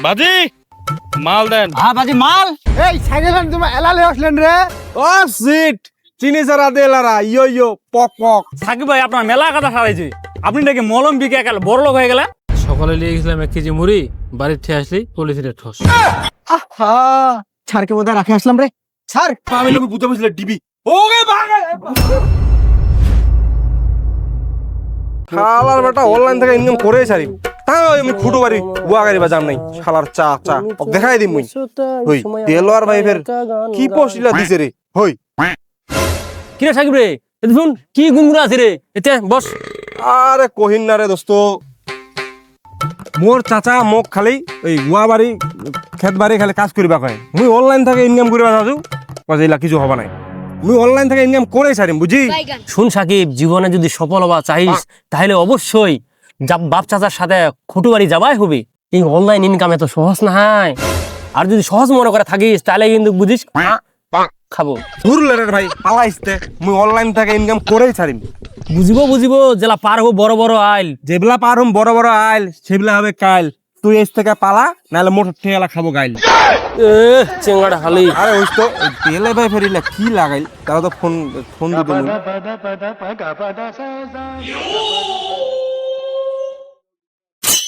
বাজি মাল দেন। হ্যাঁ বাজি মাল। এই সাইকেল তোমার এলালে আসলেন রে। ও সিট চিনি সারা দেলারা ইয়ো ইয়ো পক পক। সাকিব ভাই আপনার মেলা কথা সারাইছে, আপনি নাকি মলম বিকে গেল বড় লোক হয়ে গেলে। সকালে নিয়ে গেছিলাম 1 কেজি মুড়ি, বাড়ির ঠিয়ে আসলি পুলিশের ঠোস। আহা ছাড়কে বোধহয় রাখে আসলাম রে। ছাড় আমি লোক বুঝতে বুঝলে ডিবি ওকে ভাগে। শালার বেটা অনলাইন থেকে ইনকাম করেই ছাড়ি, তাও আমি খুঁটো বাড়ি বুয়া গাড়ি বাজাম নাই। শালার চা চা দেখাই দিম মুই। হই দেলোয়ার ভাই ফের কি পোস্টিলা দিছে রে। হই কিরে সাকিব রে, শুন কি গুনগুনা আছে রে, এতে বস। আরে কহিন না রে দোস্ত, মোর চাচা মোক খালি এই গুয়া বাড়ি খেত বাড়ি খালি কাজ করিবা কয়। মুই অনলাইন থেকে ইনকাম করিবা যাচ্ছু, কইলা কিছু হবা নাই। মুই অনলাইন থেকে ইনকাম করে ছাড়িম বুঝি। শুন সাকিব, জীবনে যদি সফল হবা চাইস তাহলে অবশ্যই বাপ চাচার সাথে খুঁটুবাড়ি যাবাই হবে। এই অনলাইন ইনকাম এত সহজ না হয়, আর যদি সহজ মনে করে থাকিস তাহলে কিন্তু বুঝিস খাবো। ধুরলের ভাই পালাইছতে, মুই অনলাইন থেকে ইনকাম করেই ছাড়িম। বুঝিব জেলা পার হবো বড় বড় আইল। যেগুলা পার হম বড় বড় আইল সেগুলা হবে কাইল। তুই এস থেকে পালা, নাহলে মোটর ঠেলা খাবো গাইল। চেঙ্গাড়া খালি। আরে ওই তো তেলে ভাই ফেরিলা কি লাগাইল, তারা তো ফোন ফোন দিত।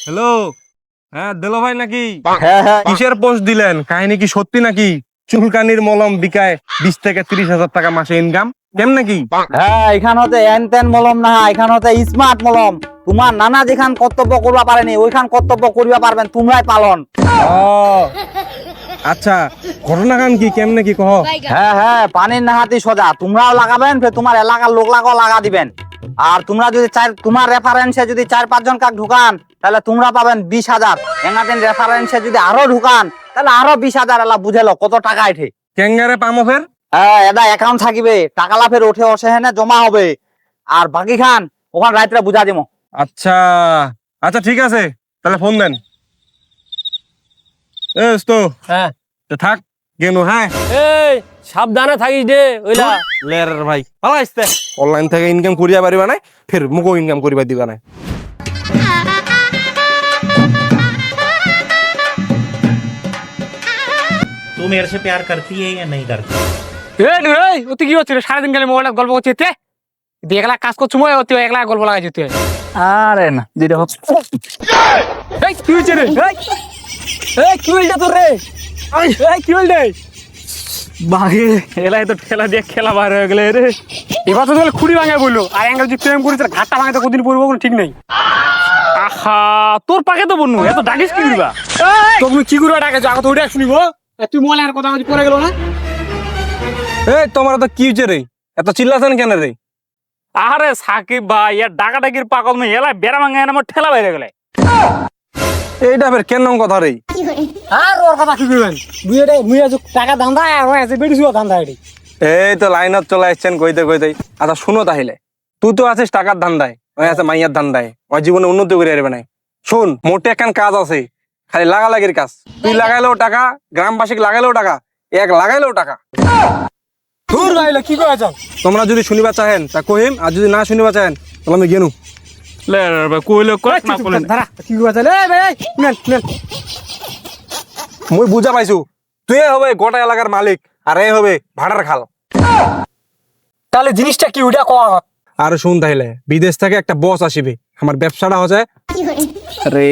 হ্যালো, হ্যাঁ দেলো ভাই নাকি? কিসের পোস্ট দিলেন? কাহিনী কি সত্যি নাকি? চুলকানির মলম বিকায় 20 থেকে 30,000 টাকা মাসে ইনকাম, কেমন নাকি? হ্যাঁ এখান হতে এন তেন মলম না, এখান হতে স্মার্ট মলম। তোমার নানা যেখান কর্তব্য করবা পারেনি ওইখান কর্তব্য করিবা পারবেন তোমরাই পালন। ও আচ্ছা, ঘটনা কান কি কেমন নাকি কহ? হ্যাঁ পানির নাহাতি সোজা, তোমরাও লাগাবেন ফের তোমার এলাকার লোক লাগাও লাগা দিবেন। আর তোমরা যদি তোমার রেফারেন্সে যদি 4-5 জন কাক ঢুকান তাহলে তোমরা পাবেন 20,000। এনাদিন রেফারেন্সে যদি আরো ঢুকান তাহলে আরো 20,000। এলা বুঝেলো কত টাকা এঠে। কেঙ্গারে পামো ফের? হ্যাঁ এটা অ্যাকাউন্ট থাকিবে, টাকালা ফের ওঠে অসে হেনে জমা হবে। আর বাকি খান ওখান রাইতরা বুঝা দিমো। আচ্ছা আচ্ছা ঠিক আছে, তাহলে ফোন দেন। তো হ্যাঁ থাক গেল। হ্যাঁ এই সাবধানে থাকিস দে ওইলা। লের ভাই পালাইছতে, অনলাইন থেকে ইনকাম করিয়া পারিবা নাই, ফের মুকো ইনকাম করিবা দিবা নাই। तू मेरे से प्यार करती है या नहीं करती? এই ওতে কি হচ্ছে রে? সারাদিন গেলে মোবাইলে গল্প করছিস তে তুই একলা কাজ করছিস, মই ওতে একলা গল্প লাগাইছিস তুই। আরে না যেটা হচ্ছে এই কি হচ্ছে রে? এই কি হইল তোর রে? এই কি হইল রে? বাগে এলাই তো ঠেলা দিয়ে খেলা বার হয়ে গেলে রে। এবার তো তাহলে খুঁড়ি ভাঙে বললো, আর এঙ্গেল যে প্রেম করেছে ঘাটটা ভাঙে তো কোনদিন পড়বো কোনো ঠিক নেই। আহা তোর পাকে তো বন্যু এত ডাকিস কি করবা? তুমি কি করবা ডাকে আগে তো ওইটা শুনিব। তুই মোবাইলের কথা বলছি পড়ে গেল না? এই তোমার তো কি হচ্ছে রে, এত চিল্লাছেন কেন রে? আরে সাকিব ভাই এর ডাকাডাকির পাকল নই, এলা বেড়া ভাঙে আমার ঠেলা বাইরে গেলে। এইটা ফের কেন কথা রে? আর ওর কথা কি করবেন? মুই আজ টাকা ধান্দা আর ওই আছে বেড়ি শুয়া ধান্দা এটি। এই তো লাইনত চলে আসছেন কইতে কইতে। আচ্ছা শুনো তাহলে, তুই তো আছিস টাকার ধান্দায়, ওই আছে মাইয়ার ধান্দায়, ওই জীবনে উন্নতি করে আসবে নাই। শোন মোটে একখান কাজ আছে, খালি লাগালাগির কাজ। তুই লাগাইলেও টাকা, গ্রামবাসীকে লাগাইলেও টাকা, এক লাগাইলেও টাকা। দূর ভাইলে কি করে যাও? তোমরা যদি শুনিবা চাহেন তা কহিম, আর যদি না শুনিবা চাহেন তাহলে আমি গেনু। লে ভাই কইলে কই না কইলে ধারা কি করে যাও? এই ভাই নেন নেন। মুই বুঝা পাইছো, তুই হবে গোটা এলাকার মালিক আর এ হবে ভাড়ার খাল। তাহলে জিনিসটা কি ওটা কওয়া? আর শুন তাইলে, বিদেশ থেকে একটা বস আসিবে। আমার ব্যবসাটা হচ্ছে রে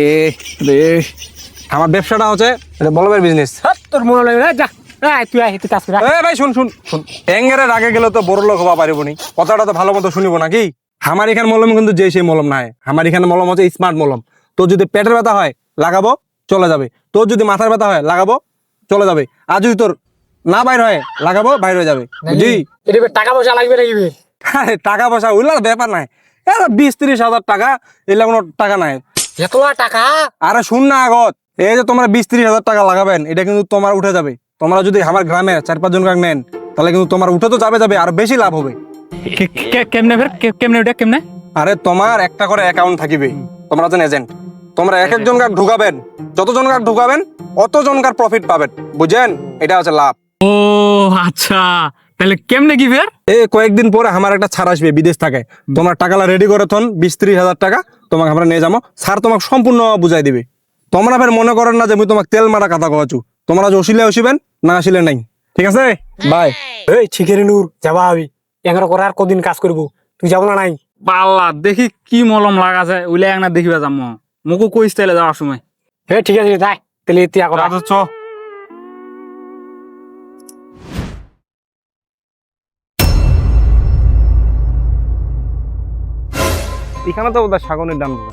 রে আমার ব্যবসাটা হচ্ছে বলবের বিজনেস। তোর মনে লাগে না? যা এই তুই আই তুই কাজ কর। এ ভাই শুন শুন শুন, ট্যাঙ্গারের আগে গেলে তো বড় লোক হবা পারিব নি। কথাটা তো ভালো মতো শুনিব নাকি? আমার এখানে মলম কিন্তু যে সেই মলম নাই। আমার এখানে মলম হচ্ছে স্মার্ট মলম। তোর যদি পেটের ব্যথা হয় লাগাবো চলে যাবে, তোর যদি মাথার ব্যথা হয় লাগাবো চলে যাবে, আর যদি তোর না বাইর হয় লাগাবো বাইর হয়ে যাবে, বুঝলি? এটা টাকা পয়সা লাগবে নাকি? আরে টাকা পয়সা ওইলার ব্যাপার নাই, 20-30 হাজার টাকা এগুলা কোনো টাকা নাই। এত টাকা? আরে শুন না আগত, এই যে তোমরা 20-30 হাজার টাকা লাগাবেন এটা কিন্তু তোমার উঠে যাবে। তোমরা যদি আমার গ্রামে 4-5 জন কাক নেন তাহলে কিন্তু তোমার উঠে তো যাবে আর বেশি লাভ হবে। কেমনে ফের কেমনে ওটা কেমনে? আরে তোমার একটা করে অ্যাকাউন্ট থাকিবে, তোমরা যেন এজেন্ট, তোমরা এক একজন কাক ঢুকাবেন, যতজন কাক ঢুকাবেন অতজন কার প্রফিট পাবেন, বুঝেন? এটা হচ্ছে লাভ। ও আচ্ছা, তাহলে কেমনে কি ফের? এই কয়েকদিন পরে আমার একটা ছাড় আসবে বিদেশ থেকে, তোমার টাকালা রেডি করে থন 20-30 হাজার টাকা তোমাকে আমরা নিয়ে যাবো, স্যার তোমাকে সম্পূর্ণ বুঝাই দিবে। তোমরা ফের মনে করেন না যে আমি তোমাকে তেল মারা কথা কওয়াছু। তোমরা যে ওসিলে ওসিবেন, না আসিলে নাই। ঠিক আছে, বাই। এই ঠিকেরে নূর যাবা আমি এগারো করে আর কদিন কাজ করবো, তুই যাবো না নাই? পাল্লা দেখি কি মলম লাগা যায় ওইলে একটা দেখিবা যাম মোকো কইস তাইলে যাওয়ার সময়। হ্যাঁ ঠিক আছে যাই তাহলে এতিয়া করা। চ এখানে তো বোধহয় শাগনের ডান বলে।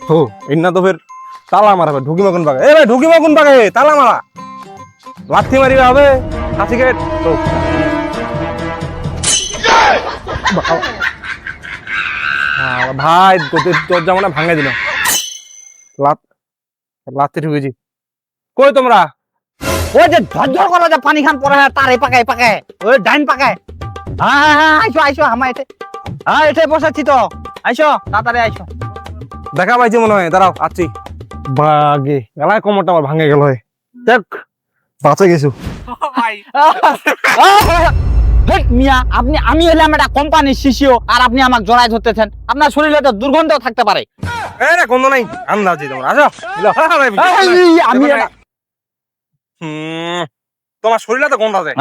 হো এনা তো ফের তালা মারা হবে, ঢুকি মাগুন পাগে। এ ভাই ঢুকি মাগুন পাগে, তালা মারা, লাথি মারিবা হবে। হাসি গেট তো ভাই দরজা মানে ভাঙে দিল, লাথি ঢুকেছি। কই তোমরা? ওই যে ঝরঝর করে যে পানি খান পড়ে তার এই পাকায় পাকায় ওই ডাইন পাকায়। হ্যাঁ হ্যাঁ হ্যাঁ আইসো আইসো আমার এতে, হ্যাঁ এতে বসাচ্ছি তো, আইসো তাড়াতাড়ি আইসো। দেখা পাইছি মনে হয়, দাঁড়াও আছি। বাগে গলায় কোমরটা আমার ভাঙে গেল। দেখ বাঁচে গেছো। হেট মিয়া, আমি হলাম একটা কোম্পানির শিশিও আর আপনি আমাকে জড়াই ধরতেছেন। আপনার শরীরে তো দুর্গন্ধও থাকতে পারে। এ রে গন্ধ নাই, আন্দাজি তোমরা আসো। আমি তোমার শরীরে তো গন্ধ আছে।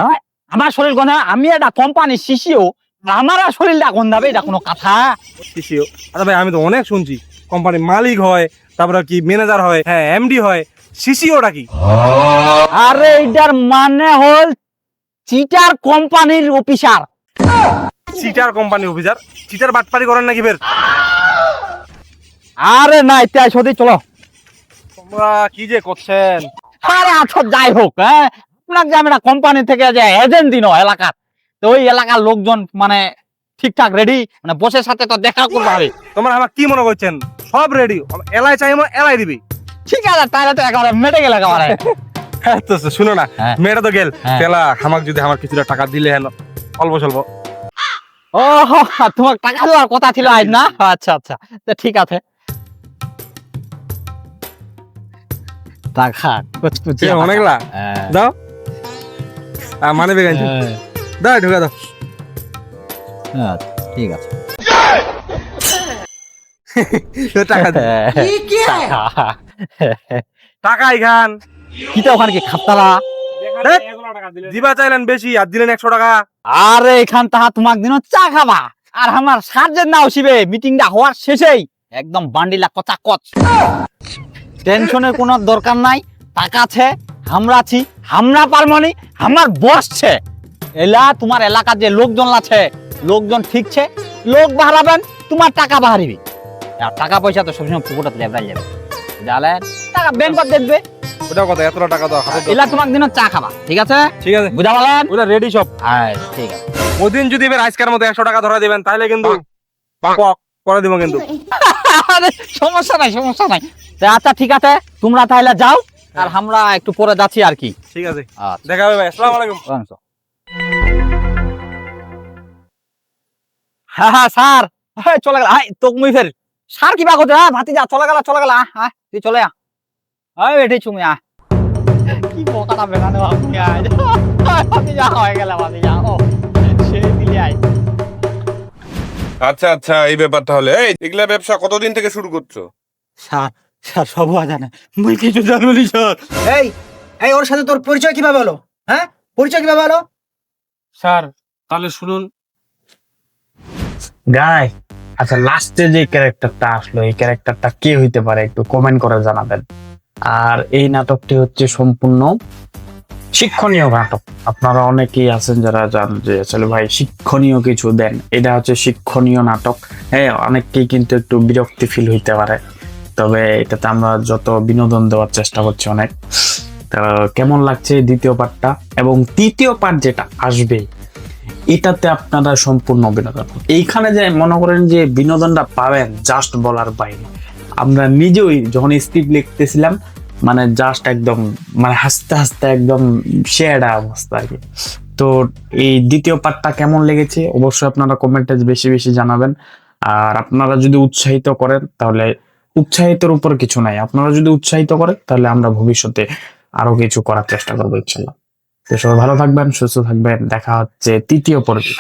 আমার শরীর গন্ধ, আমি একটা কোম্পানির শিশিও আমার শরীরটা গন্ধাবে, এটা কোনো কথা? শিশিও আচ্ছা ভাই, আমি তো অনেক শুনছি কোম্পানির মালিক হয়, তারপরে কি ম্যানেজার হয়, হ্যাঁ এমডি হয়, শিশিওটা কি? আরে এটার মানে হল চিটার কোম্পানির officer. Cheater company officer? Cheater বাটপারি করেন নাকি ফের? আরে না ইত্যাদি সত্যি চলো। তোমরা কি যে করছেন? আরে আচ্ছা যাই হোক, হ্যাঁ আপনাকে যে আমি একটা কোম্পানি থেকে যে এজেন্ট দিন এলাকার, তো ওই এলাকার লোকজন মানে ঠিকঠাক রেডি, মানে বসের সাথে তো দেখা করতে হবে। তোমরা আমার কি মনে করছেন সব রেডি? এলাই চাই এলাই দিবি। ঠিক আছে তাহলে তো একেবারে মেটে গেল একেবারে। তো শুনো না, হ্যাঁ। মেয়েটা তো গেল, হ্যাঁ। তেলা আমাকে যদি আমার কিছুটা টাকা দিলে হেন অল্প স্বল্প। ও তোমার টাকা দেওয়ার কথা ছিল আজ না? আচ্ছা আচ্ছা তো ঠিক আছে। টাকা অনেকলা দাও, মানে বেগাইছি দাও, ঢুকা দাও। ঠিক আছে। টাকা দে। টাকা এখান কিটা ওখানে কি খাপতালা? দিবা চাইলেন বেশি আর দিলেন 100 টাকা। আরে এখান তাহা তোমাক দিন চা খাবা আর আমার সার্জেন্ট না হইবে মিটিংটা হওয়ার শেষেই একদম বান্ডিলা কচা কচ। টেনশনের কোনো দরকার নাই, টাকা আছে, আমরা আছি, আমরা পারমানি, আমার বসছে এলা তোমার এলাকার যে লোকজন আছে, লোকজন ঠিকছে, লোক বাড়াবেন, তোমার টাকা বাড়িবি। আর টাকা পয়সা তো সবসময় পুকুরত লেবড়াই যাবে, জানেন? টাকা ব্যাংকত দেখবে, ওটা কথা, এত টাকা দাও হাতে দাও। এলা তোমাক দিন চা খাবা, ঠিক আছে? ঠিক আছে, বুঝা বলেন? ওটা রেডি সব। হ্যাঁ ঠিক আছে। ওদিন যদি এবার আজকের মতো 100 টাকা ধরা দিবেন তাহলে কিন্তু করে দিব কিন্তু। আরে সমস্যা নাই সমস্যা নাই। তা আচ্ছা ঠিক আছে, তোমরা তাহলে যাও আর আমরা একটু পরে যাচ্ছি আর কি। ঠিক আছে, আচ্ছা দেখা হবে ভাই, আসসালামু আলাইকুম। হ্যাঁ হ্যাঁ স্যার, হ্যাঁ চলে গেল। হাই তোক মুই ফের স্যার কি বাগ হতে? হ্যাঁ ভাতিজা চলে গেল। হ্যাঁ তুই চলে আ, হ্যাঁ এটাই তুমি আ। কি বোকাটা বেগানো আপনি আজ। ভাতিজা হয়ে গেল, ভাতিজা ও সেই দিলি আই। আচ্ছা আচ্ছা, এই ব্যাপারটা হলে এই এগুলা ব্যবসা কতদিন থেকে শুরু করছো? স্যার স্যার সব জানে, মুই কিছু জানুনি স্যার। এই এই ওর সাথে তোর পরিচয় কিভাবে হলো? হ্যাঁ পরিচয় কিভাবে হলো? স্যার তাহলে শুনুন গাই। আচ্ছা লাস্টে যে ক্যারেক্টারটা আসলো এই ক্যারেক্টারটা কে হইতে পারে একটু কমেন্ট করে জানাবেন। আর এই নাটকটি হচ্ছে সম্পূর্ণ শিক্ষণীয় নাটক। আপনারা অনেকেই আছেন যারা জান যে আসলে ভাই শিক্ষণীয় কিছু দেন, এটা হচ্ছে শিক্ষণীয় নাটক। হ্যাঁ অনেককেই কিন্তু একটু বিরক্তি ফিল হইতে পারে, তবে এটাতে আমরা যত বিনোদন দেওয়ার চেষ্টা করছি অনেক। তো কেমন লাগছে দ্বিতীয় পার্টটা এবং তৃতীয় পার্ট যেটা আসবে এটাতে আপনারা সম্পূর্ণ বিনোদন। এইখানে যে মনে করেন যে বিনোদনটা পাবেন জাস্ট বলার বাইরে। আমরা নিজেই যখন স্ক্রিপ্ট লিখতেছিলাম মানে জাস্ট একদম মানে হাসতে হাসতে একদম শেয়ারা অবস্থা আর কি। তো এই দ্বিতীয় পার্টটা কেমন লেগেছে অবশ্যই আপনারা কমেন্টে বেশি বেশি জানাবেন। আর আপনারা যদি উৎসাহিত করেন তাহলে, উৎসাহিতের উপর কিছু নাই, আপনারা যদি উৎসাহিত করেন তাহলে আমরা ভবিষ্যতে আরো কিছু করার চেষ্টা করবো ইনশাল্লাহ। তো সবাই ভালো থাকবেন, সুস্থ থাকবেন, দেখা হচ্ছে তৃতীয় পর্বে।